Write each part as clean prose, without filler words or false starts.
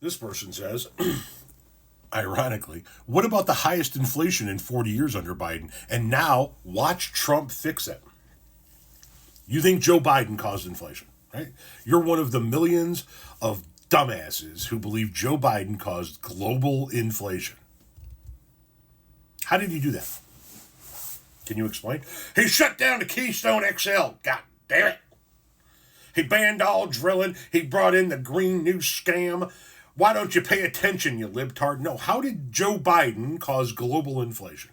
This person says, ironically, what about the highest inflation in 40 years under Biden? And now watch Trump fix it. You think Joe Biden caused inflation, right? You're one of the millions of dumbasses who believe Joe Biden caused global inflation. How did he do that? Can you explain? He shut down the Keystone XL. God damn it. He banned all drilling. He brought in the Green New Scam. Why don't you pay attention, you libtard? No, how did Joe Biden cause global inflation?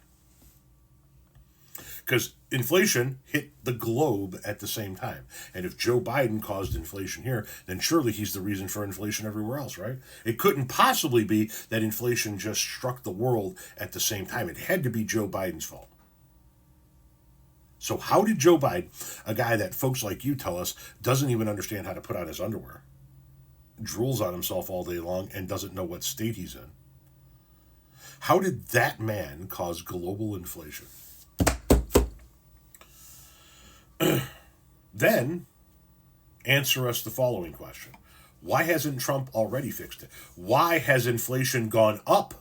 Because inflation hit the globe at the same time. And if Joe Biden caused inflation here, then surely he's the reason for inflation everywhere else, right? It couldn't possibly be that inflation just struck the world at the same time. It had to be Joe Biden's fault. So how did Joe Biden, a guy that folks like you tell us doesn't even understand how to put on his underwear, drools on himself all day long and doesn't know what state he's in, how did that man cause global inflation? Then answer us the following question. Why hasn't Trump already fixed it? Why has inflation gone up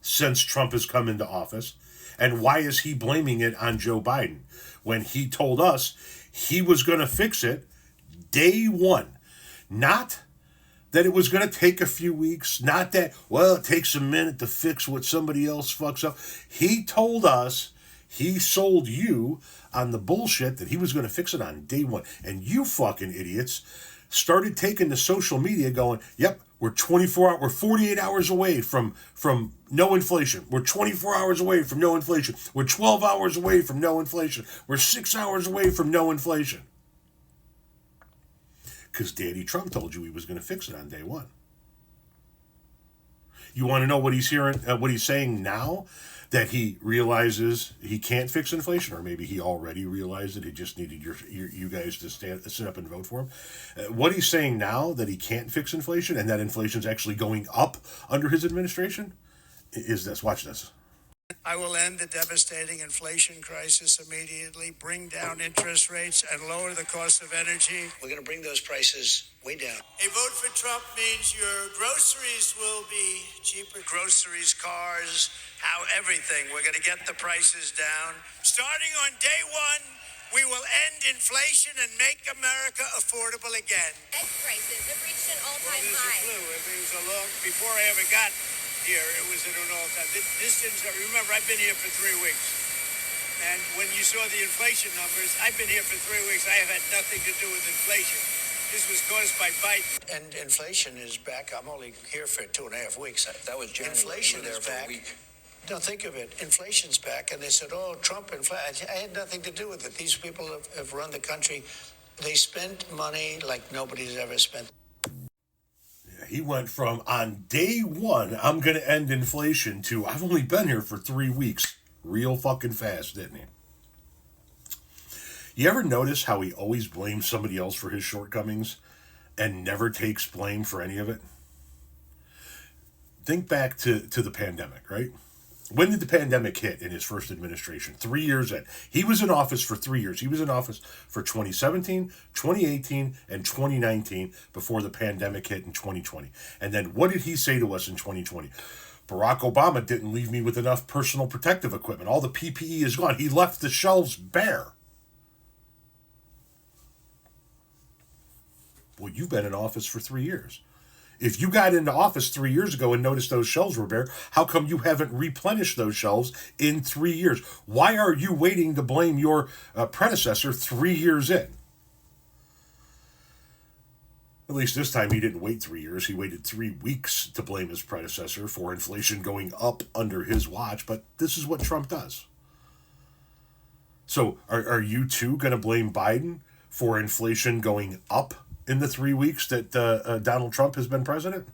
since Trump has come into office? And why is he blaming it on Joe Biden when he told us he was going to fix it day one? Not that it was going to take a few weeks, not that, well, it takes a minute to fix what somebody else fucks up. He told us, he sold you on the bullshit that he was going to fix it on day one. And you fucking idiots started taking to social media going, yep, we're 48 hours away from no inflation. We're 24 hours away from no inflation. We're 12 hours away from no inflation. We're 6 hours away from no inflation. Because Daddy Trump told you he was going to fix it on day one. You want to know what he's hearing, what he's saying now? That he realizes he can't fix inflation, or maybe he already realized it. He just needed you guys to sit up and vote for him. What he's saying now, that he can't fix inflation and that inflation's actually going up under his administration, is this. Watch this. I will end the devastating inflation crisis immediately, bring down interest rates, and lower the cost of energy. We're going to bring those prices way down. A vote for Trump means your groceries will be cheaper. Groceries, cars, everything. We're going to get the prices down. Starting on day one, we will end inflation and make America affordable again. Egg prices have reached an all-time high. Before I ever got here, it was at an all-time. This didn't start. Remember, I've been here for 3 weeks. And when you saw the inflation numbers, I've been here for 3 weeks. I have had nothing to do with inflation. This was caused by Biden. And inflation is back. I'm only here for 2.5 weeks. That was January. Inflation is back. No, think of it. Inflation's back. And they said, oh, Trump, inflation. I had nothing to do with it. These people have run the country. They spent money like nobody's ever spent. He went from, on day one, I'm going to end inflation, to, I've only been here for 3 weeks. Real fucking fast, didn't he? You ever notice how he always blames somebody else for his shortcomings and never takes blame for any of it? Think back to the pandemic, right? When did the pandemic hit in his first administration? 3 years in. He was in office for 3 years. He was in office for 2017, 2018, and 2019 before the pandemic hit in 2020. And then what did he say to us in 2020? Barack Obama didn't leave me with enough personal protective equipment. All the PPE is gone. He left the shelves bare. Well, you've been in office for 3 years. If you got into office 3 years ago and noticed those shelves were bare, how come you haven't replenished those shelves in 3 years? Why are you waiting to blame your predecessor 3 years in? At least this time he didn't wait 3 years. He waited 3 weeks to blame his predecessor for inflation going up under his watch. But this is what Trump does. So are you too going to blame Biden for inflation going up in the 3 weeks that Donald Trump has been president?